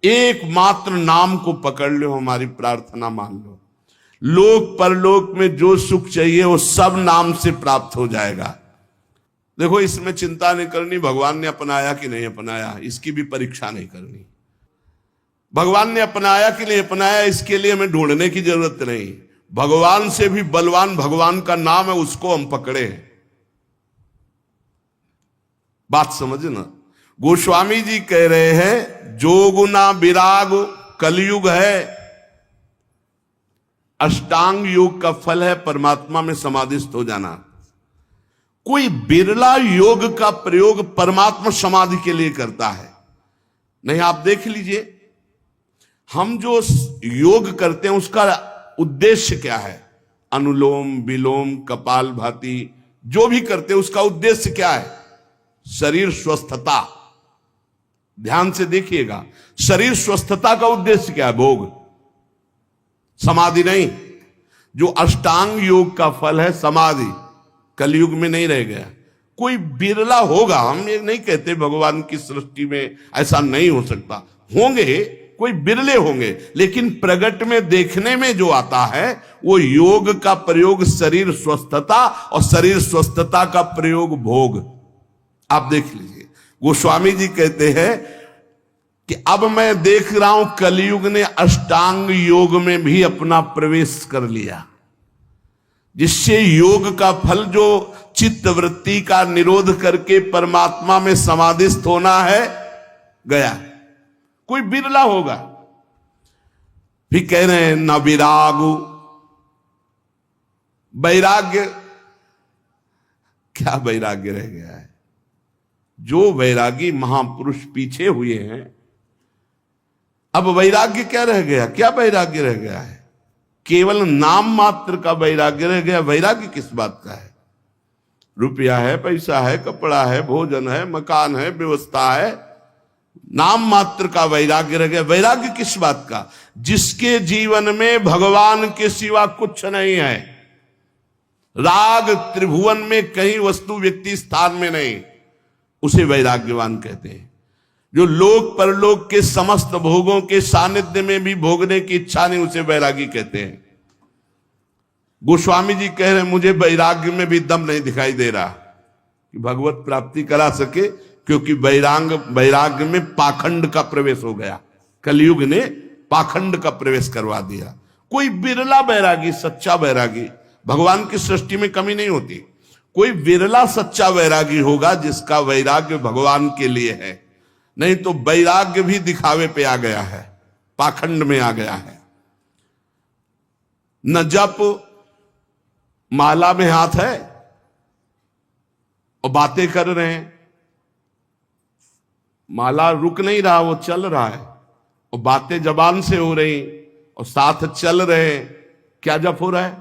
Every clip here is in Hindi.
एकमात्र नाम को पकड़ लो, हमारी प्रार्थना मान लो। लोक परलोक में जो सुख चाहिए वो सब नाम से प्राप्त हो जाएगा। देखो, इसमें चिंता नहीं करनी भगवान ने अपनाया कि नहीं अपनाया, इसकी भी परीक्षा नहीं करनी। भगवान ने अपनाया कि नहीं अपनाया, इसके लिए हमें ढूंढने की जरूरत नहीं। भगवान से भी बलवान भगवान का नाम है, उसको हम पकड़े। बात समझना। गोस्वामी जी कह रहे हैं, जोगुना विराग कलयुग है, अष्टांग योग का फल है परमात्मा में समाधिस्थ हो जाना। कोई बिरला योग का प्रयोग परमात्मा समाधि के लिए करता है। नहीं, आप देख लीजिए, हम जो योग करते हैं उसका उद्देश्य क्या है? अनुलोम विलोम कपालभाति जो भी करते हैं उसका उद्देश्य क्या है? शरीर स्वस्थता। ध्यान से देखिएगा, शरीर स्वस्थता का उद्देश्य क्या है? भोग, समाधि नहीं। जो अष्टांग योग का फल है समाधि, कलयुग में नहीं रह गया। कोई बिरला होगा, हम ये नहीं कहते भगवान की सृष्टि में ऐसा नहीं हो सकता, होंगे, कोई बिरले होंगे, लेकिन प्रगट में देखने में जो आता है वो योग का प्रयोग शरीर स्वस्थता और शरीर स्वस्थता का प्रयोग भोग। आप देख लीजिए, गोस्वामी जी कहते हैं कि अब मैं देख रहा हूं कलयुग ने अष्टांग योग में भी अपना प्रवेश कर लिया, जिससे योग का फल जो चित्त वृत्ति का निरोध करके परमात्मा में समाधिस्थ होना है गया। कोई बिरला होगा। फिर कह रहे हैं न विरागु, वैराग्य, क्या वैराग्य रह गया है? जो वैरागी महापुरुष पीछे हुए हैं, अब वैराग्य क्या रह गया? क्या वैराग्य रह गया है? केवल नाम मात्र का वैराग्य रह गया। वैराग्य किस बात का है? रुपया है, पैसा है, कपड़ा है, भोजन है, मकान है, व्यवस्था है, नाम मात्र का वैराग्य रह गया। वैराग्य किस बात का? जिसके जीवन में भगवान के सिवा कुछ नहीं है, राग त्रिभुवन में कहीं वस्तु व्यक्ति स्थान में नहीं, उसे वैराग्यवान कहते हैं। जो लोक परलोक के समस्त भोगों के सानिध्य में भी भोगने की इच्छा नहीं, उसे वैरागी कहते हैं। गोस्वामी जी कह रहे हैं, मुझे वैराग्य में भी दम नहीं दिखाई दे रहा कि भगवत प्राप्ति करा सके, क्योंकि वैराग्य में पाखंड का प्रवेश हो गया। कलयुग ने पाखंड का प्रवेश करवा दिया। कोई बिरला वैरागी, सच्चा वैरागी, भगवान की सृष्टि में कमी नहीं होती, कोई बिरला सच्चा वैरागी होगा जिसका वैराग्य भगवान के लिए है। नहीं तो वैराग्य भी दिखावे पे आ गया है, पाखंड में आ गया है। न जप, माला में हाथ है और बातें कर रहे हैं, माला रुक नहीं रहा, वो चल रहा है, और बातें जबान से हो रही और साथ चल रहे हैं। क्या जप हो रहा है?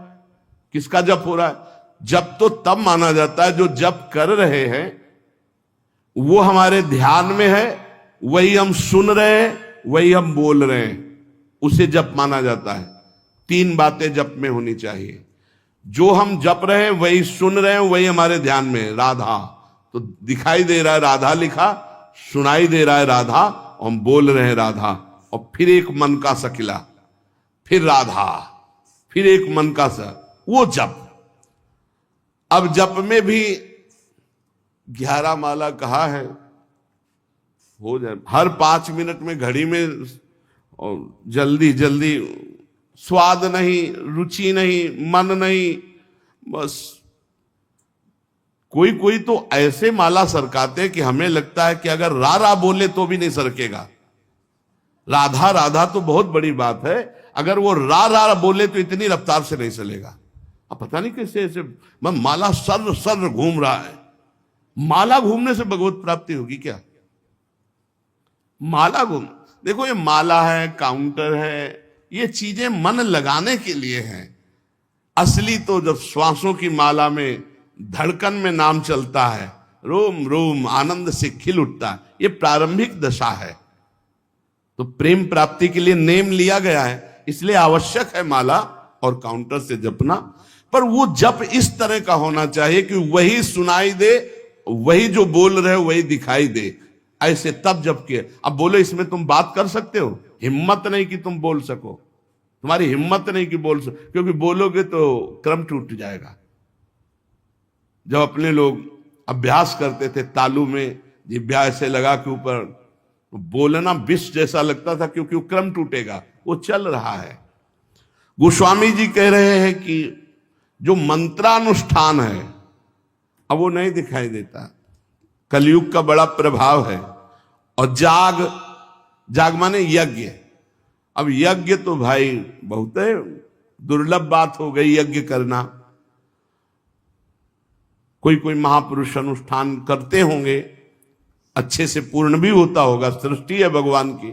किसका जप हो रहा है? जप तो तब माना जाता है जो जप कर रहे हैं वो हमारे ध्यान में है, वही हम सुन रहे हैं, वही हम बोल रहे हैं, उसे जप माना जाता है। तीन बातें जप में होनी चाहिए। जो हम जप रहे हैं वही सुन रहे हैं, वही हमारे ध्यान में है। राधा तो दिखाई दे रहा है, राधा लिखा, सुनाई दे रहा है राधा, और हम बोल रहे हैं राधा, और फिर एक मन का सकिला, फिर राधा, फिर एक मन का सा, वो जप। अब जप में भी 11 माला कहा है, हो जाए हर 5 मिनट में घड़ी में, और जल्दी जल्दी, स्वाद नहीं, रुचि नहीं, मन नहीं, बस कोई कोई तो ऐसे माला सरकाते कि हमें लगता है कि अगर रा रा बोले तो भी नहीं सरकेगा। राधा राधा तो बहुत बड़ी बात है, अगर वो रा रा बोले तो इतनी रफ्तार से नहीं चलेगा। अब पता नहीं कैसे ऐसे माला सर सर घूम रहा है। माला घूमने से भगवत प्राप्ति होगी क्या? माला घूम, देखो ये माला है, काउंटर है, ये चीजें मन लगाने के लिए हैं। असली तो जब श्वासों की माला में, धड़कन में नाम चलता है, रोम रोम आनंद से खिल उठता है, ये प्रारंभिक दशा है। तो प्रेम प्राप्ति के लिए नेम लिया गया है, इसलिए आवश्यक है माला और काउंटर से जपना। पर वो जप इस तरह का होना चाहिए कि वही सुनाई दे, वही जो बोल रहे वही दिखाई दे। ऐसे तब जब किए। अब बोलो इसमें तुम बात कर सकते हो? हिम्मत नहीं कि तुम बोल सको, तुम्हारी हिम्मत नहीं कि बोल सको, क्योंकि बोलोगे तो क्रम टूट जाएगा। जब अपने लोग अभ्यास करते थे तालू में जिभ्या ऐसे लगा के ऊपर, बोलना विष जैसा लगता था, क्योंकि वो क्रम टूटेगा, वो चल रहा है। गोस्वामी जी कह रहे हैं कि जो मंत्रानुष्ठान है अब वो नहीं दिखाई देता, कलयुग का बड़ा प्रभाव है। और जाग माने यज्ञ। अब यज्ञ तो भाई बहुत दुर्लभ बात हो गई यज्ञ करना। कोई कोई महापुरुष अनुष्ठान करते होंगे, अच्छे से पूर्ण भी होता होगा, सृष्टि है भगवान की,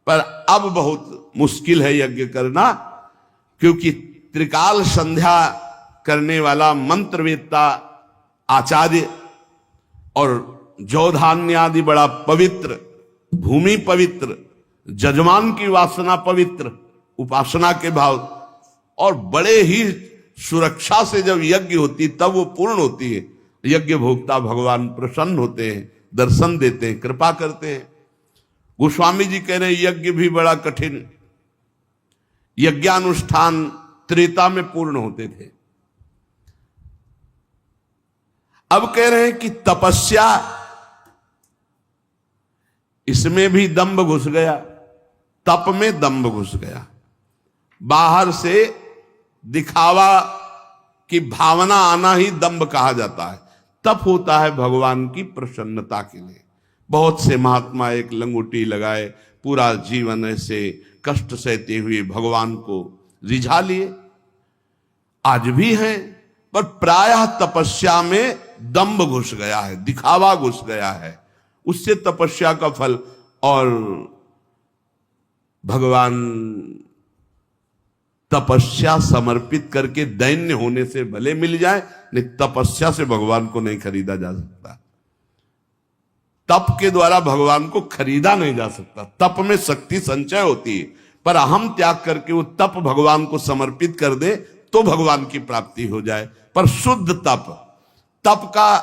पर अब बहुत मुश्किल है यज्ञ करना, क्योंकि त्रिकाल संध्या करने वाला मंत्रवेत्ता आचार्य और जौधान्य आदि बड़ा पवित्र, भूमि पवित्र, जजमान की वासना पवित्र, उपासना के भाव, और बड़े ही सुरक्षा से जब यज्ञ होती तब वो पूर्ण होती है। यज्ञ भोक्ता भगवान प्रसन्न होते हैं, दर्शन देते हैं, कृपा करते हैं। गोस्वामी जी कह रहे हैं यज्ञ भी बड़ा कठिन, यज्ञानुष्ठान त्रेता में पूर्ण होते थे। अब कह रहे हैं कि तपस्या, इसमें भी दंभ घुस गया, तप में दंभ घुस गया। बाहर से दिखावा की भावना आना ही दंभ कहा जाता है। तप होता है भगवान की प्रसन्नता के लिए। बहुत से महात्मा एक लंगोटी लगाए पूरा जीवन ऐसे कष्ट सहते हुए भगवान को रिझा लिए, आज भी हैं, पर प्रायः तपस्या में दंभ घुस गया है, दिखावा घुस गया है, उससे तपस्या का फल। और भगवान तपस्या समर्पित करके दैन्य होने से भले मिल जाए, नहीं तपस्या से भगवान को नहीं खरीदा जा सकता। तप के द्वारा भगवान को खरीदा नहीं जा सकता। तप में शक्ति संचय होती है, पर अहम त्याग करके वो तप भगवान को समर्पित कर दे तो भगवान की प्राप्ति हो जाए। पर शुद्ध तप, तप का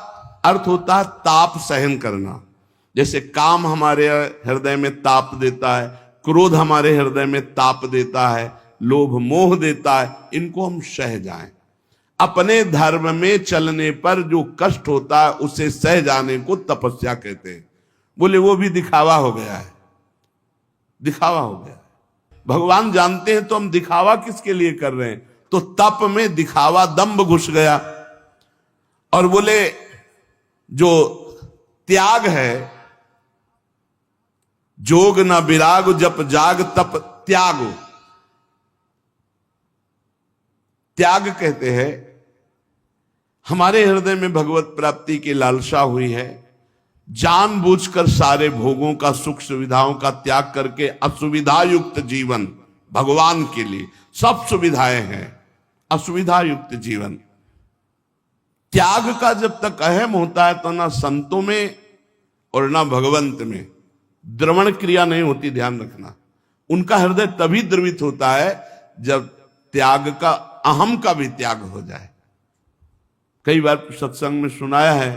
अर्थ होता है ताप सहन करना। जैसे काम हमारे हृदय में ताप देता है, क्रोध हमारे हृदय में ताप देता है, लोभ मोह देता है, इनको हम सह जाएं। अपने धर्म में चलने पर जो कष्ट होता है उसे सह जाने को तपस्या कहते हैं। बोले वो भी दिखावा हो गया है, दिखावा हो गया है। भगवान जानते हैं तो हम दिखावा किसके लिए कर रहे हैं? तो तप में दिखावा, दंभ घुस गया। और बोले जो त्याग है, जोग न विराग जप जाग तप त्यागो, त्याग कहते हैं हमारे हृदय में भगवत प्राप्ति की लालसा हुई है, जानबूझकर सारे भोगों का, सुख सुविधाओं का त्याग करके असुविधा युक्त जीवन, भगवान के लिए सब सुविधाएं हैं, असुविधा युक्त जीवन। त्याग का जब तक अहम होता है तो ना संतों में और ना भगवंत में द्रवण क्रिया नहीं होती, ध्यान रखना। उनका हृदय तभी द्रवित होता है जब त्याग का, अहम का भी त्याग हो जाए। कई बार सत्संग में सुनाया है,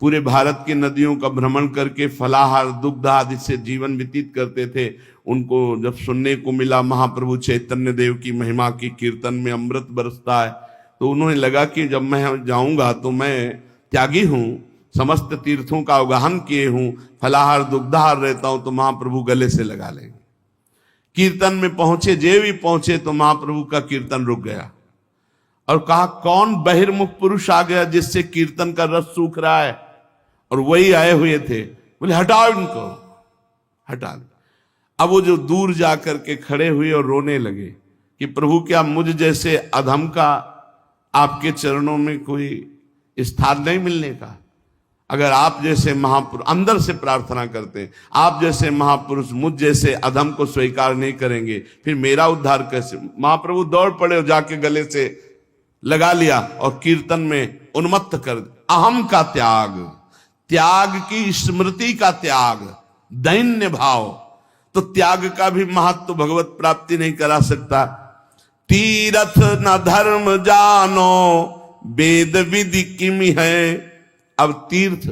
पूरे भारत की नदियों का भ्रमण करके फलाहार दुग्ध आदि से जीवन व्यतीत करते थे। उनको जब सुनने को मिला महाप्रभु चैतन्य देव की महिमा की कीर्तन में अमृत बरसता है, तो उन्होंने लगा कि जब मैं जाऊंगा तो मैं त्यागी हूं, समस्त तीर्थों का अवगाहन किए हूं, फलाहार दुग्धाहार रहता हूं, तो महाप्रभु गले से लगा लेंगे। कीर्तन में पहुंचे, जे भी पहुंचे तो महाप्रभु का कीर्तन रुक गया और कहा कौन बहिर्मुख पुरुष आ गया जिससे कीर्तन का रस सूख रहा है? और वही आए हुए थे। बोले हटाओ इनको, हटा दो। अब वो जो दूर जाकर के खड़े हुए और रोने लगे कि प्रभु क्या मुझ जैसे अधम का आपके चरणों में कोई स्थान नहीं मिलने का? अगर आप जैसे महापुरुष, अंदर से प्रार्थना करते हैं, आप जैसे महापुरुष मुझ जैसे अधम को स्वीकार नहीं करेंगे, फिर मेरा उद्धार कैसे? महाप्रभु दौड़ पड़े और जाके गले से लगा लिया और कीर्तन में उन्मत्त कर। अहम का त्याग, त्याग की स्मृति का त्याग, दैन्य भाव। तो त्याग का भी महत्व भगवत प्राप्ति नहीं करा सकता। तीरथ न धर्म जानो वेद विधि किमि है। अब तीर्थ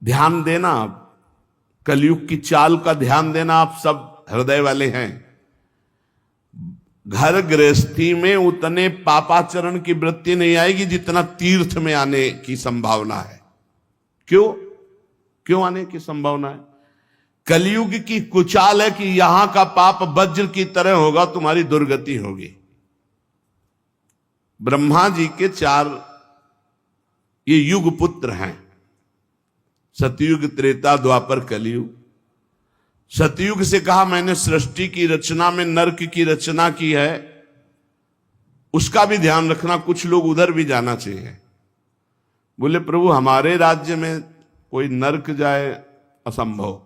ध्यान देना आप, कलयुग की चाल का ध्यान देना। आप सब हृदय वाले हैं। घर गृहस्थी में उतने पापाचरण की वृत्ति नहीं आएगी जितना तीर्थ में आने की संभावना है। क्यों आने की संभावना है? कलयुग की कुचाल है कि यहां का पाप वज्र की तरह होगा, तुम्हारी दुर्गति होगी। ब्रह्मा जी के 4 ये युग पुत्र हैं, सतयुग, त्रेता, द्वापर, कलयुग। सतयुग से कहा मैंने सृष्टि की रचना में नरक की रचना की है, उसका भी ध्यान रखना, कुछ लोग उधर भी जाना चाहिए। बोले प्रभु हमारे राज्य में कोई नरक जाए असंभव,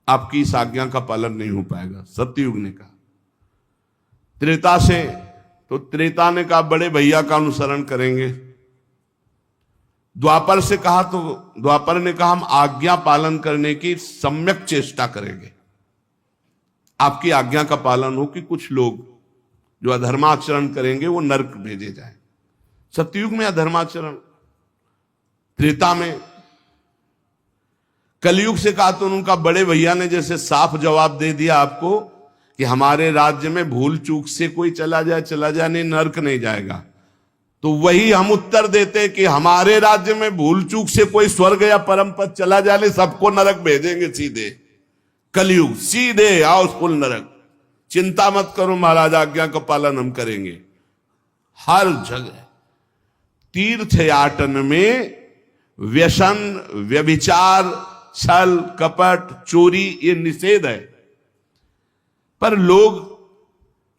आपकी इस आज्ञा का पालन नहीं हो पाएगा, सतयुग ने कहा। त्रेता से तो त्रेता ने कहा बड़े भैया का अनुसरण करेंगे। द्वापर से कहा तो द्वापर ने कहा हम आज्ञा पालन करने की सम्यक चेष्टा करेंगे, आपकी आज्ञा का पालन हो कि कुछ लोग जो अधर्माचरण करेंगे वो नरक भेजे जाए। सतयुग में अधर्माचरण, त्रेता में। कलयुग से कहा तो उनका बड़े भैया ने जैसे साफ जवाब दे दिया आपको कि हमारे राज्य में भूल चूक से कोई चला जाए नहीं, नरक नहीं जाएगा। तो वही हम उत्तर देते कि हमारे राज्य में भूल चूक से कोई स्वर्ग या परम पद चला जाए, सबको नरक भेजेंगे सीधे। कलयुग सीधे हाउसफुल नरक, चिंता मत करो महाराज, आज्ञा का पालन हम करेंगे। हर जगह तीर्थयाटन में व्यसन, व्यभिचार, छल, कपट, चोरी ये निषेध है, पर लोग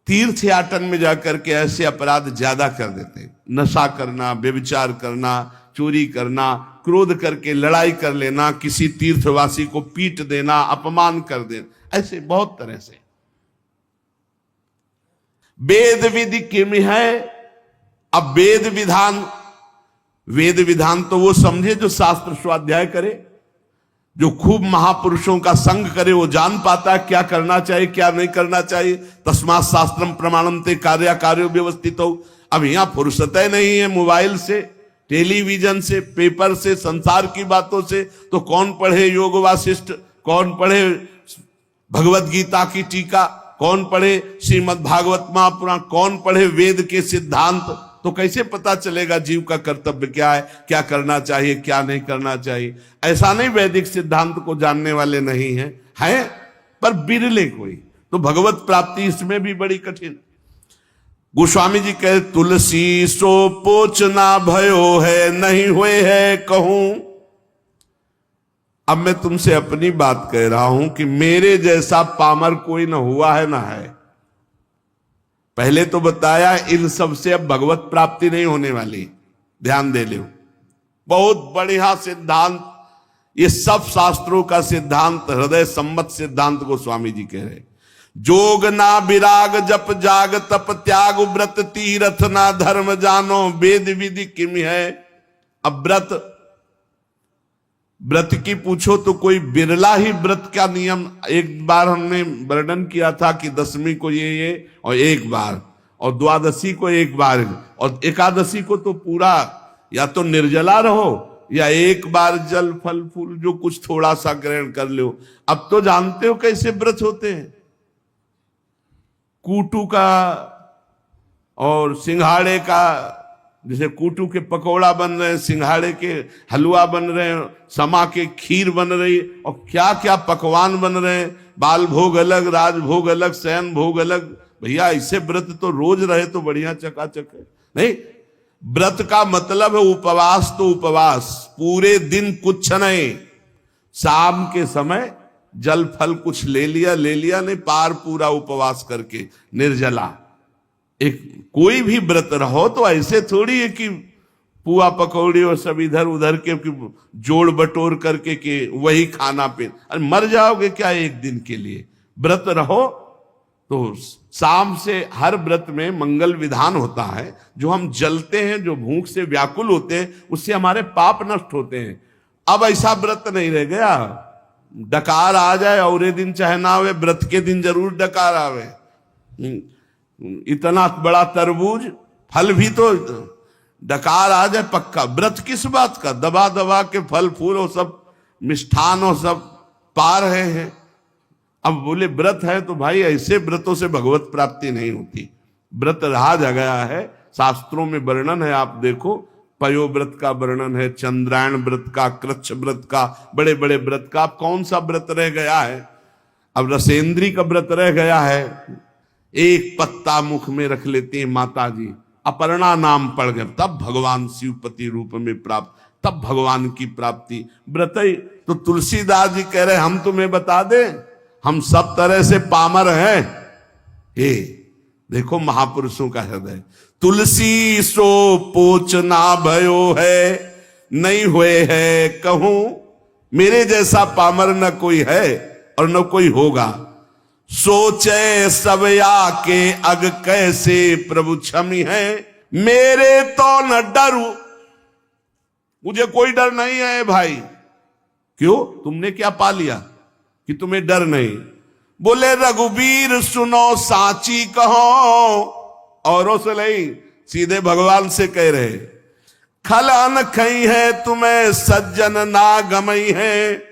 तीर्थयाटन में जाकर के ऐसे अपराध ज्यादा कर देते हैं। नशा करना, व्यभिचार करना, चोरी करना, क्रोध करके लड़ाई कर लेना, किसी तीर्थवासी को पीट देना, अपमान कर देना, ऐसे बहुत तरह से। वेद विधि किम है। अब वेद विधान तो वो समझे जो शास्त्र स्वाध्याय करे, जो खूब महापुरुषों का संग करे, वो जान पाता है क्या करना चाहिए क्या नहीं करना चाहिए। तस्मात् शास्त्रम प्रमाणम ते कार्य व्यवस्थित हो। अब यहां फुर्सत नहीं है मोबाइल से, टेलीविजन से, पेपर से, संसार की बातों से। तो कौन पढ़े योग वासिष्ठ, कौन पढ़े भगवत गीता की टीका, कौन पढ़े श्रीमद् भागवत महापुराण, कौन पढ़े वेद के सिद्धांत। तो कैसे पता चलेगा जीव का कर्तव्य क्या है, क्या करना चाहिए क्या नहीं करना चाहिए। ऐसा नहीं वैदिक सिद्धांत को जानने वाले नहीं हैं, पर बिरले कोई। तो भगवत प्राप्ति इसमें भी बड़ी कठिन। गोस्वामी जी कहे तुलसी सो पोचना भयो है, नहीं हुए है कहूं। अब मैं तुमसे अपनी बात कह रहा हूं कि मेरे जैसा पामर कोई ना हुआ है ना है। पहले तो बताया इन सब से अब भगवत प्राप्ति नहीं होने वाली, ध्यान दे लो। बहुत बढ़िया सिद्धांत, ये सब शास्त्रों का सिद्धांत, हृदय सम्मत सिद्धांत को स्वामी जी कह रहे। जोग ना विराग जप जाग तप त्याग व्रत तीरथ ना धर्म जानो, वेद विधि किम है। अब व्रत की पूछो तो कोई बिरला ही व्रत का नियम। एक बार हमने वर्णन किया था कि दशमी को ये और एक बार, और द्वादशी को एक बार, और एकादशी को तो पूरा या तो निर्जला रहो या एक बार जल फल फूल जो कुछ थोड़ा सा ग्रहण कर लो। अब तो जानते हो कैसे व्रत होते हैं। कूटू का और सिंघाड़े का, जैसे कूटू के पकौड़ा बन रहे हैं, सिंघाड़े के हलवा बन रहे हैं, समा के खीर बन रही, और क्या क्या पकवान बन रहे हैं। बाल भोग अलग, राज भोग अलग, शयन भोग अलग। भैया ऐसे व्रत तो रोज रहे तो बढ़िया चकाचक है। नहीं, व्रत का मतलब है उपवास तो उपवास, पूरे दिन कुछ नहीं, शाम के समय जल फल कुछ ले लिया नहीं, पार पूरा उपवास करके निर्जला। एक कोई भी व्रत रहो तो ऐसे थोड़ी है कि पुआ पकौड़ी और सब इधर उधर के जोड़ बटोर करके के वही खाना पे, अरे मर जाओगे क्या एक दिन के लिए। व्रत रहो तो शाम से हर व्रत में मंगल विधान होता है। जो हम जलते हैं, जो भूख से व्याकुल होते हैं, उससे हमारे पाप नष्ट होते हैं। अब ऐसा व्रत नहीं रह गया, डकार आ जाए और दिन चाहे ना आवे, व्रत के दिन जरूर डकार आवे। इतना बड़ा तरबूज फल भी तो डकार आ जाए पक्का। व्रत किस बात का? दबा दबा के फल फूल हो सब मिष्ठान हो सब पा रहे हैं। अब बोले व्रत है तो भाई ऐसे व्रतों से भगवत प्राप्ति नहीं होती। व्रत रहा जा गया है, शास्त्रों में वर्णन है, आप देखो पयो व्रत का वर्णन है, चंद्रायण व्रत का, कृच्छ व्रत का, बड़े बड़े व्रत का। अब कौन सा व्रत रह गया है? अब रसेंद्री का व्रत रह गया है। एक पत्ता मुख में रख लेते हैं माता जी, अपर्णा नाम पढ़ गए, तब भगवान शिवपति रूप में प्राप्त, तब भगवान की प्राप्ति। व्रत ही तो तुलसीदास जी कह रहे हम तुम्हें बता दें, हम सब तरह से पामर हैं। हे देखो महापुरुषों का हृदय। तुलसी सो पोच ना भयो है, नहीं हुए है कहूं, मेरे जैसा पामर न कोई है और न कोई होगा। सोचे सब आके अग कैसे प्रभु क्षमी है, मेरे तो न डरू, मुझे कोई डर नहीं है भाई। क्यों? तुमने क्या पा लिया कि तुम्हें डर नहीं? बोले रघुवीर सुनो साची कहो, औरों से नहीं, सीधे भगवान से कह रहे। खल अन खई है तुम्हें सज्जन ना गमई है।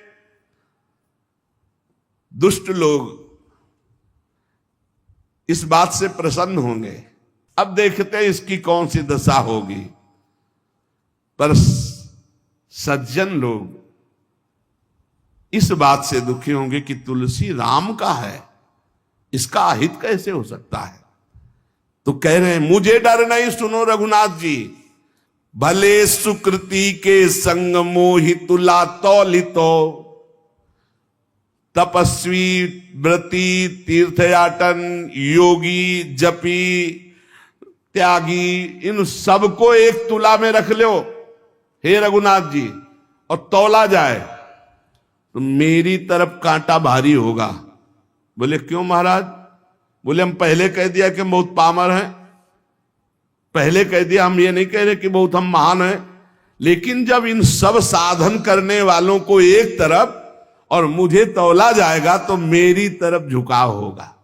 दुष्ट लोग इस बात से प्रसन्न होंगे, अब देखते हैं इसकी कौन सी दशा होगी। पर सज्जन लोग इस बात से दुखी होंगे कि तुलसी राम का है, इसका अहित कैसे हो सकता है। तो कह रहे हैं मुझे डर नहीं, सुनो रघुनाथ जी, भले सुकृति के संग मोहि तुला तौलितो, तपस्वी व्रती तीर्थयाटन योगी जपी त्यागी, इन सबको एक तुला में रख लो हे रघुनाथ जी, और तौला जाए तो मेरी तरफ कांटा भारी होगा। बोले क्यों महाराज? बोले हम पहले कह दिया कि बहुत पामर हैं, पहले कह दिया, हम ये नहीं कह रहे कि बहुत हम महान हैं, लेकिन जब इन सब साधन करने वालों को एक तरफ और मुझे तौला जाएगा तो मेरी तरफ झुकाव होगा,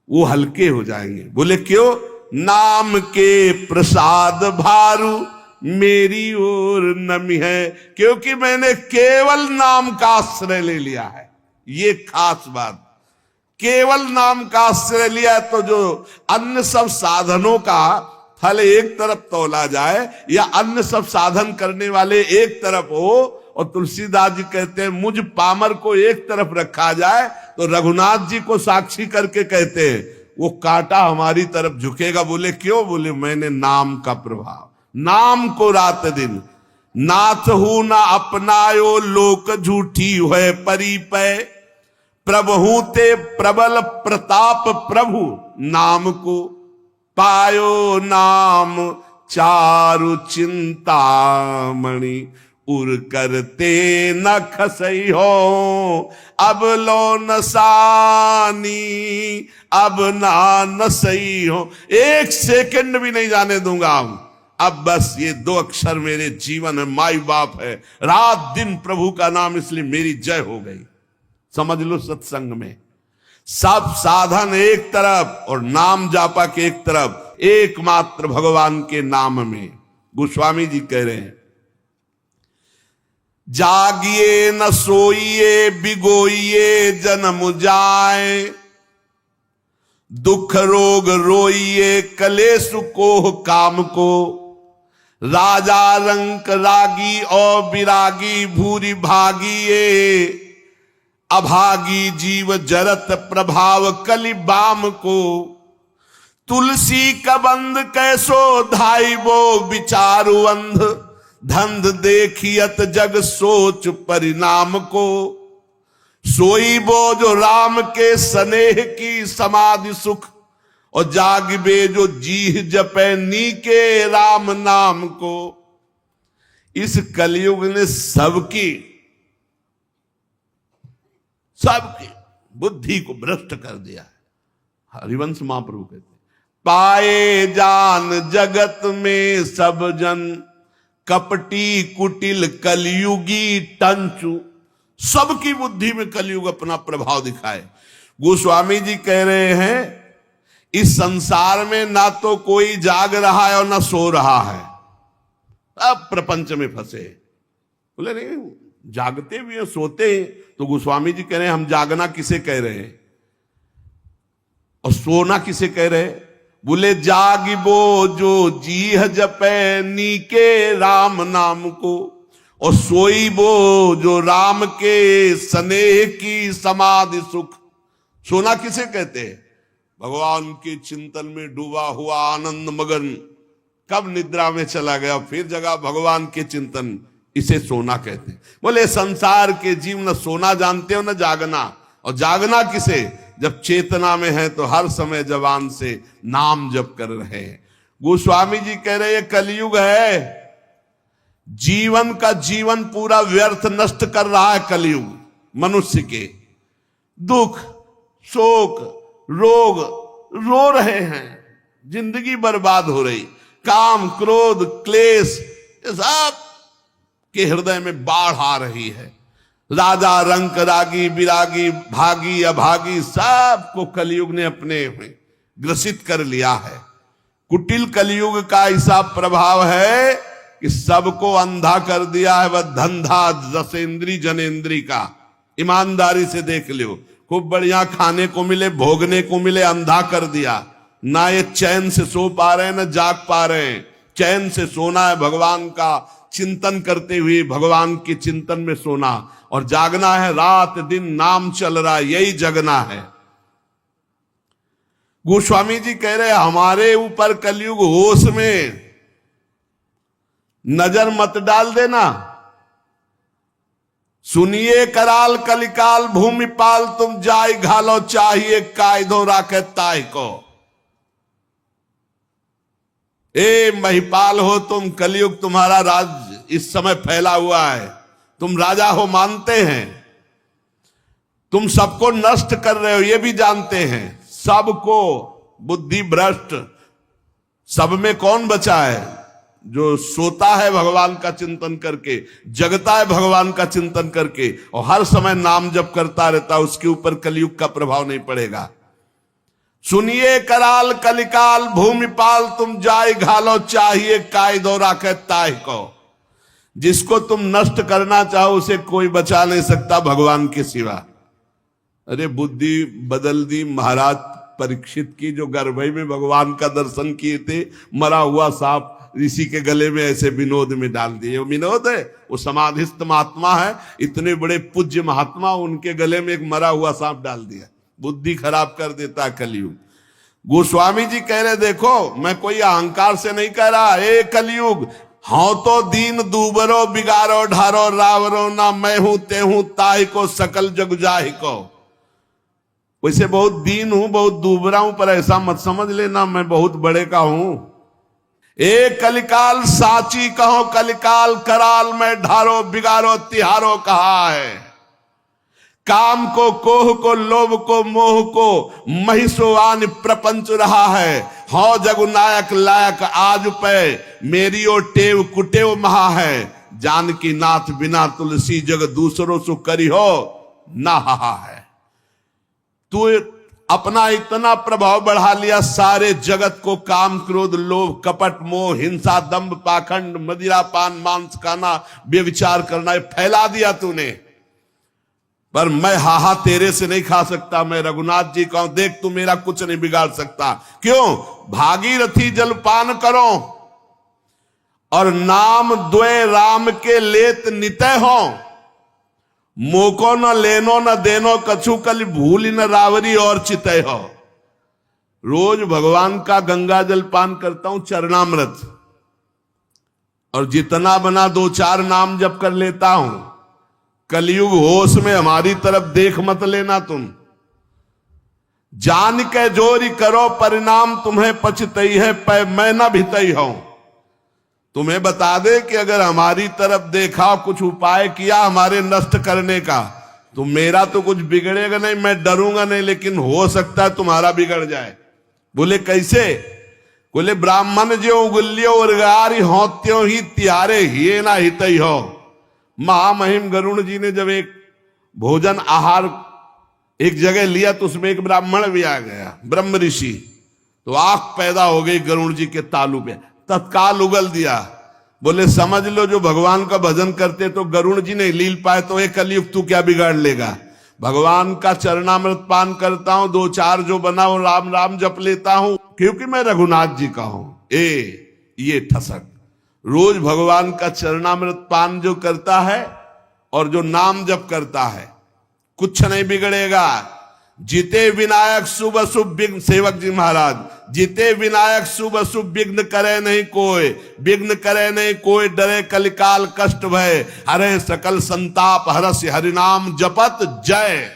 वो हल्के हो जाएंगे। बोले क्यों? नाम के प्रसाद भारू मेरी ओर नमी है, क्योंकि मैंने केवल नाम का आश्रय ले लिया है। ये खास बात, केवल नाम का आश्रय लिया, तो जो अन्य सब साधनों का फल एक तरफ तौला जाए या अन्य सब साधन करने वाले एक तरफ हो, और तुलसीदास जी कहते हैं मुझ पामर को एक तरफ रखा जाए, तो रघुनाथ जी को साक्षी करके कहते हैं वो कांटा हमारी तरफ झुकेगा। बोले क्यों? बोले मैंने नाम का प्रभाव, नाम को रात दिन नाथ हूं ना अपनायो, लोक झूठी है परिपय, प्रभु ते प्रबल प्रताप प्रभु, नाम को पायो नाम चारु चिंतामणि, उर करते न खसई हो, अब लो नसानी अब ना नसई हो, एक सेकंड भी नहीं जाने दूंगा। अब बस ये दो अक्षर मेरे जीवन में माई बाप है, रात दिन प्रभु का नाम, इसलिए मेरी जय हो गई। समझ लो सत्संग में सब साधन एक तरफ और नाम जापा के एक तरफ, एकमात्र भगवान के नाम में। गोस्वामी जी कह रहे हैं जागिए न सोइए बिगोइए जन्म जाए, दुख रोग रोइए कलेश को काम को, राजा रंक रागी और विरागी भूरी भागिए, अभागी जीव जरत प्रभाव कलि बाम को, तुलसी कबंद कैसो धाई वो विचारु अंध, धंध देखियत जग सोच परिणाम को, सोई बो जो राम के स्नेह की समाधि सुख, और जागबे जो जीह जपे नी के राम नाम को। इस कलयुग ने सबकी बुद्धि को भ्रष्ट कर दिया है। हरिवंश महाप्रभु कहते पाए जान जगत में सब जन, कपटी कुटिल कलयुगी टंचु, सबकी बुद्धि में कलयुग अपना प्रभाव दिखाए। गोस्वामी जी कह रहे हैं इस संसार में ना तो कोई जाग रहा है और ना सो रहा है, अब प्रपंच में फंसे। बोले नहीं, जागते भी हैं सोते हैं। तो गोस्वामी जी कह रहे हैं हम जागना किसे कह रहे हैं और सोना किसे कह रहे हैं? बोले जागिबो जो जीह जपे नीके राम नाम को, और सोईबो जो राम के स्नेह की समाधि सुख। सोना किसे कहते हैं? भगवान के चिंतन में डूबा हुआ आनंद मगन कब निद्रा में चला गया फिर जगा भगवान के चिंतन, इसे सोना कहते हैं। बोले संसार के जीव न सोना जानते हो न जागना। और जागना किसे? जब चेतना में है तो हर समय जवान से नाम जप कर रहे हैं। गोस्वामी जी कह रहे हैं कलयुग है, जीवन का जीवन पूरा व्यर्थ नष्ट कर रहा है कलयुग। मनुष्य के दुख शोक रोग रो रहे हैं, जिंदगी बर्बाद हो रही, काम क्रोध क्लेश ये सब के हृदय में बाढ़ आ रही है। राजा रंक रागी विरागी भागी अभागी सबको कलयुग ने अपने में ग्रसित कर लिया है। कुटिल कलयुग का ऐसा प्रभाव है कि सबको अंधा कर दिया है। वह धंधा दसेंद्री जनेंद्री का, ईमानदारी से देख लो, खूब बढ़िया खाने को मिले भोगने को मिले, अंधा कर दिया। ना ये चैन से सो पा रहे हैं ना जाग पा रहे हैं। चैन से सोना है भगवान का चिंतन करते हुए, भगवान के चिंतन में सोना, और जागना है रात दिन नाम चल रहा है, यही जगना है। गोस्वामी जी कह रहे हमारे ऊपर कलयुग होश में नजर मत डाल देना। सुनिए कराल कलिकाल भूमिपाल तुम जाय घालो चाहिए कायदो राखे ताय को। ए महिपाल हो तुम, कलयुग तुम्हारा राज इस समय फैला हुआ है, तुम राजा हो मानते हैं, तुम सबको नष्ट कर रहे हो ये भी जानते हैं, सबको बुद्धि भ्रष्ट। सब में कौन बचा है? जो सोता है भगवान का चिंतन करके, जगता है भगवान का चिंतन करके और हर समय नाम जप करता रहता है, उसके ऊपर कलयुग का प्रभाव नहीं पड़ेगा। सुनिए कराल कलिकाल भूमिपाल तुम जाय घालो चाहिए कायदो राखे ताय को। जिसको तुम नष्ट करना चाहो उसे कोई बचा नहीं सकता भगवान के सिवा। अरे बुद्धि बदल दी महाराज परीक्षित की, जो गर्भई में भगवान का दर्शन किए थे, मरा हुआ सांप ऋषि के गले में ऐसे विनोद में डाल दिए। वो विनोद है, वो समाधिस्थ महात्मा है, इतने बड़े पूज्य महात्मा, उनके गले में एक मरा हुआ सांप डाल दिया। बुद्धि खराब कर देता है कलयुग। गोस्वामी जी कह रहे देखो मैं कोई अहंकार से नहीं कह रहा, ए कलयुग हाँ तो दीन दूबरो बिगारो ढारो रावरो ना मैं हूं ते हूं ताहि को सकल जग जाहि को। वैसे बहुत दीन हूं बहुत दूबरा हूं, पर ऐसा मत समझ लेना मैं बहुत बड़े का हूं। ए कलिकाल साची कहो कलिकाल कराल में ढारो बिगारो तिहारो कहा है। काम को कोह को लोभ को मोह को महिषोवान प्रपंच रहा है। हौ जगु नायक लायक आज पे मेरी ओ टेव कुटेव महा है। जानकी नाथ बिना तुलसी जग दूसरों सु करी हो ना हाहा है। तू अपना इतना प्रभाव बढ़ा लिया, सारे जगत को काम क्रोध लोभ कपट मोह हिंसा दंभ पाखंड मदिरा पान मांस खाना व्यभिचार करना फैला दिया तूने। पर मैं हाहा तेरे से नहीं खा सकता। मैं रघुनाथ जी कहूं देख तू मेरा कुछ नहीं बिगाड़ सकता। क्यों? भागीरथी जलपान करो और नाम द्वय राम के लेत नितय हो। मोको न लेनो न देनो कछु कल भूल न रावरी और चितय हो। रोज भगवान का गंगा जल पान करता हूं चरणामृत, और जितना बना 2-4 नाम जप कर लेता हूं। कलयुग होश में हमारी तरफ देख मत लेना तुम। जान के जोरी करो परिणाम तुम्हें पछतई है पै मैं न भितई हूं। तुम्हें बता दे कि अगर हमारी तरफ देखा कुछ उपाय किया हमारे नष्ट करने का, तो मेरा तो कुछ बिगड़ेगा नहीं, मैं डरूंगा नहीं, लेकिन हो सकता है तुम्हारा बिगड़ जाए। बोले कैसे? बोले ब्राह्मण जो उगल्यो उर्गारी हो त्यों ही तिहारे हिये ना हितई हो। महामहिम गरुण जी ने जब एक भोजन आहार एक जगह लिया तो उसमें एक ब्राह्मण भी आ गया, ब्रह्म ऋषि। तो आंख पैदा हो गई गरुड़ जी के तालू पे, तत्काल उगल दिया। बोले समझ लो जो भगवान का भजन करते तो गरुड़ जी नहीं लील पाए तो एक कलयुग तू क्या बिगाड़ लेगा। भगवान का चरणामृत पान करता हूं, दो चार जो बना हूं राम राम जप लेता हूं क्योंकि मैं रघुनाथ जी का हूं। ये ठसक रोज भगवान का चरणामृत पान जो करता है और जो नाम जप करता है कुछ नहीं बिगड़ेगा। जीते विनायक शुभ अशुभ विघ्न, सेवक जी महाराज, जीते विनायक शुभ अशुभ विघ्न करे नहीं कोई, विघ्न करे नहीं कोई, डरे कलिकाल कष्ट भय, हरे सकल संताप हरस हरिनाम जपत जय।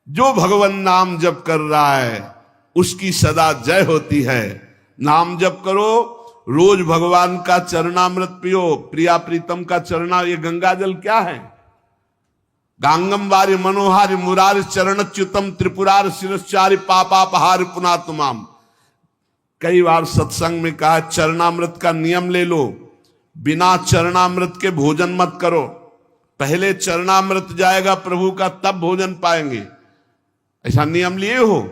जो भगवान नाम जप कर रहा है उसकी सदा जय होती है। नाम जप करो, रोज भगवान का चरणामृत पियो, प्रिया प्रीतम का चरणा, ये गंगा जल क्या है? गांगम वारी मनोहारी मुरारी चरणच्युतम त्रिपुरार शिरश्चारी पापापहारी पुनातुमाम। कई बार सत्संग में कहा चरणामृत का नियम ले लो, बिना चरणामृत के भोजन मत करो। पहले चरणामृत जाएगा प्रभु का तब भोजन पाएंगे, ऐसा नियम लिए हो।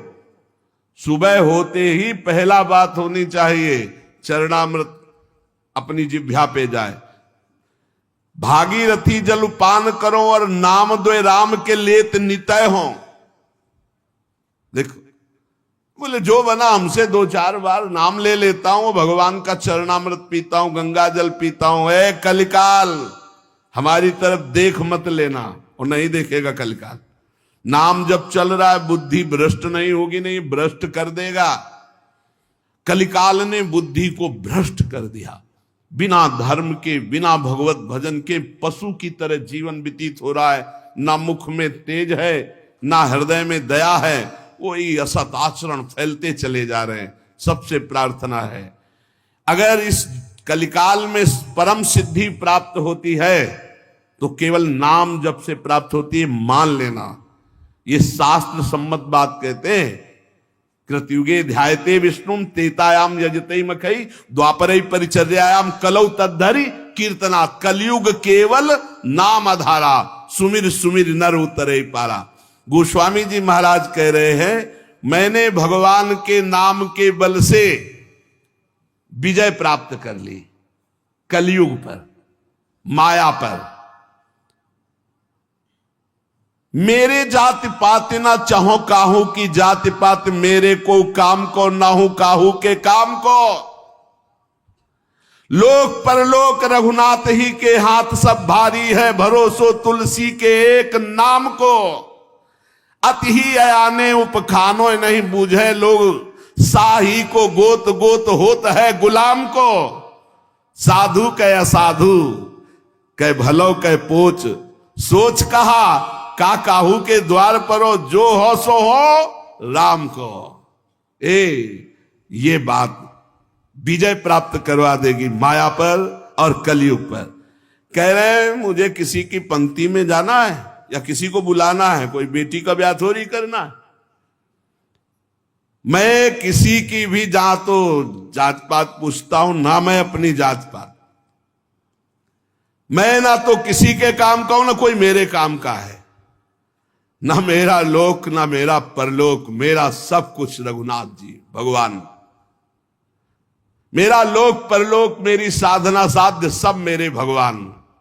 सुबह होते ही पहला बात होनी चाहिए चरणामृत अपनी जिह्वा पे जाए। भागीरथी जल पान करो और नाम द्वय राम के लेत नितय हो। देखो बोले जो बना हमसे दो चार बार नाम ले लेता हूं, भगवान का चरणामृत पीता हूं, गंगा जल पीता हूं। ए कलिकाल हमारी तरफ देख मत लेना, और नहीं देखेगा कलिकाल। नाम जब चल रहा है बुद्धि भ्रष्ट नहीं होगी, नहीं भ्रष्ट कर देगा। कलिकाल ने बुद्धि को भ्रष्ट कर दिया। बिना धर्म के, बिना भगवत भजन के पशु की तरह जीवन व्यतीत हो रहा है। ना मुख में तेज है, ना हृदय में दया है, वही असत आचरण फैलते चले जा रहे हैं। सबसे प्रार्थना है अगर इस कलिकाल में परम सिद्धि प्राप्त होती है तो केवल नाम जप से प्राप्त होती है, मान लेना। ये शास्त्र सम्मत बात कहते हैं। कृतयुगे ध्यायते विष्णुम तेतायाम यजते मखई द्वापरे परिचर्यायाम कलौ तद्धरि कीर्तना। कलयुग केवल नाम आधारा, सुमिर सुमिर नर उतरे पारा। गोस्वामी जी महाराज कह रहे हैं मैंने भगवान के नाम के बल से विजय प्राप्त कर ली कलयुग पर, माया पर। मेरे जाति पात ना चाहो काहू की जाति पात, मेरे को काम को ना हो काहू के काम को। लोक परलोक रघुनाथ ही के हाथ सब भारी है, भरोसो तुलसी के एक नाम को। अति ही अयाने उपखानो नहीं बूझे लोग, साही को गोत गोत होत है गुलाम को। साधु कह असाधु कह भलो कह पोच, सोच कहा का काहू के द्वार पर हो, जो हो सो हो राम को। ये बात विजय प्राप्त करवा देगी माया पर और कलयुग पर। कह रहे हैं मुझे किसी की पंक्ति में जाना है या किसी को बुलाना है, कोई बेटी का ब्याह थोड़ी करना है। मैं किसी की भी जहां तो जात पात पूछता हूं ना, मैं अपनी जात पात, मैं ना तो किसी के काम का हूं ना कोई मेरे काम का है। ना मेरा लोक ना मेरा परलोक, मेरा सब कुछ रघुनाथ जी भगवान। मेरा लोक परलोक मेरी साधना साध्य सब मेरे भगवान।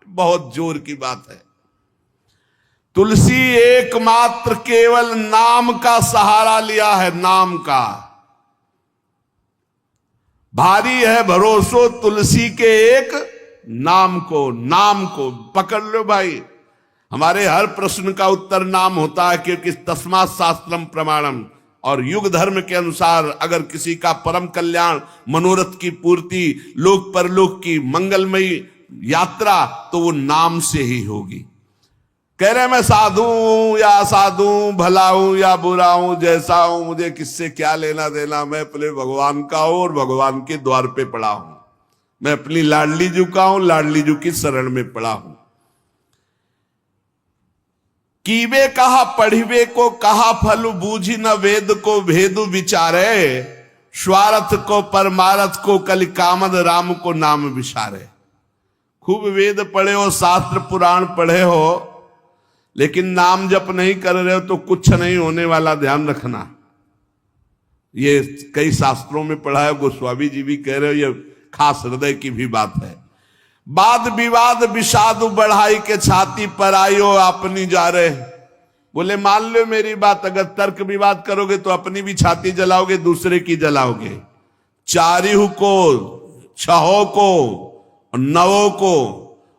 बहुत जोर की बात है। तुलसी एकमात्र केवल नाम का सहारा लिया है, नाम का। भारी है भरोसो तुलसी के एक नाम को। नाम को पकड़ लो भाई। हमारे हर प्रश्न का उत्तर नाम होता है, क्योंकि तस्मात् शास्त्रम प्रमाणम। और युग धर्म के अनुसार अगर किसी का परम कल्याण, मनोरथ की पूर्ति, लोक परलोक की मंगलमयी यात्रा, तो वो नाम से ही होगी। कह रहे मैं साधु हूं या असाधु हूं, भला हूं या बुरा हूं, जैसा हूं, मुझे किससे क्या लेना देना। मैं अपने भगवान का हूं और भगवान के द्वार पे पड़ा हूं। मैं अपनी लाडली जू का हूं, लाडली जू की शरण में पड़ा हूं। कीवे कहा पढ़िवे को कहा फल, बूझी न वेद को भेदु विचारे। स्वार्थ को परमारथ को कलि कामद, राम को नाम विचारे। खूब वेद पढ़े हो, शास्त्र पुराण पढ़े हो, लेकिन नाम जप नहीं कर रहे हो तो कुछ नहीं होने वाला, ध्यान रखना। ये कई शास्त्रों में पढ़ा है, गोस्वामी जी भी कह रहे हो, ये खास हृदय की भी बात है। वाद विवाद विषाद बढ़ाई के छाती पर आयो अपनी जा रहे। बोले मान लो मेरी बात, अगर तर्क विवाद करोगे तो अपनी भी छाती जलाओगे, दूसरे की जलाओगे। चारिहु को, छहो को, नवो को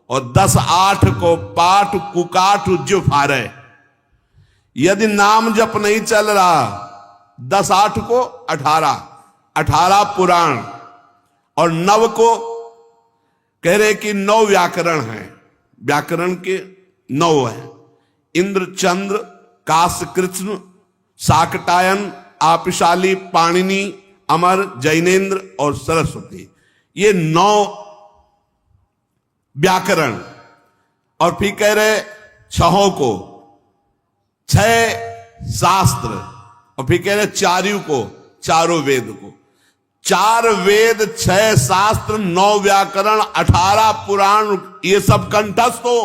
और 10-8 को पाठ कुकाठ जो फारे। यदि नाम जप नहीं चल रहा, 10-8 को 18 पुराण और 9 को कह रहे कि 9 व्याकरण हैं, व्याकरण के 9 हैं। इंद्र, चंद्र, काश, कृष्ण, शाकटायन, आपिशाली, पाणिनि, अमर, जैनेन्द्र और सरस्वती, ये 9 व्याकरण। और फिर कह रहे 6 को 6 शास्त्र, और फिर कह रहे चारियों को, चारों वेद को। 4 वेद, 6 शास्त्र, 9 व्याकरण, 18 पुराण, ये सब कंठस्थ हो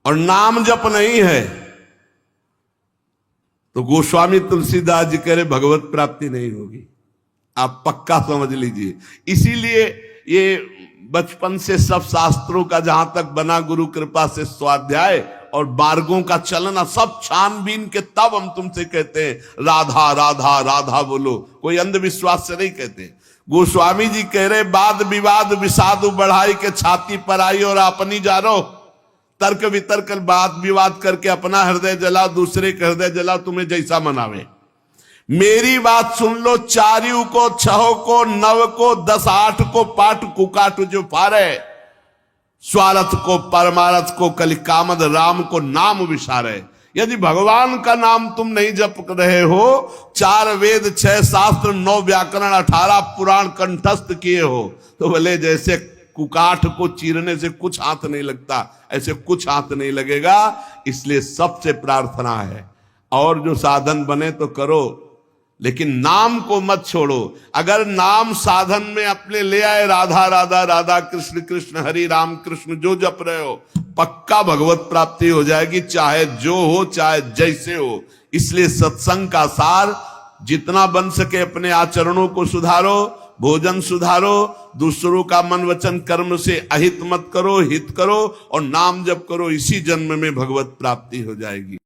और नाम जप नहीं है तो गोस्वामी तुलसीदास जी कह रहे भगवत प्राप्ति नहीं होगी। आप पक्का समझ लीजिए। इसीलिए ये बचपन से सब शास्त्रों का जहां तक बना गुरु कृपा से स्वाध्याय और मार्गों का चलना सब छानबीन के, तब हम तुमसे कहते हैं राधा राधा राधा बोलो, कोई अंधविश्वास से नहीं कहते। गोस्वामी जी कह रहे वाद विवाद विषाद बढ़ाई के छाती पर आई और अपनी जा रो। तर्क वितर्क वाद विवाद करके अपना हृदय जला, दूसरे का हृदय जला, तुम्हें जैसा मनावे। मेरी बात सुन लो, चारियों को, 6 को, 9 को, 10-8 को पाठ कुकाठ जो फारे। स्वार्थ को, परमारथ को, कलिकामद राम को नाम विसारे। यदि भगवान का नाम तुम नहीं जप रहे हो, 4 वेद, 6 शास्त्र, 9 व्याकरण, 18 पुराण कंठस्थ किए हो, तो भले जैसे कुकाठ को चीरने से कुछ हाथ नहीं लगता, ऐसे कुछ हाथ नहीं लगेगा। इसलिए सबसे प्रार्थना है, और जो साधन बने तो करो, लेकिन नाम को मत छोड़ो। अगर नाम साधन में अपने ले आए, राधा राधा राधा, कृष्ण कृष्ण, हरि राम कृष्ण जो जप रहे हो, पक्का भगवत प्राप्ति हो जाएगी, चाहे जो हो, चाहे जैसे हो। इसलिए सत्संग का सार, जितना बन सके अपने आचरणों को सुधारो, भोजन सुधारो, दूसरों का मन वचन कर्म से अहित मत करो, हित करो और नाम जप करो। इसी जन्म में भगवत प्राप्ति हो जाएगी।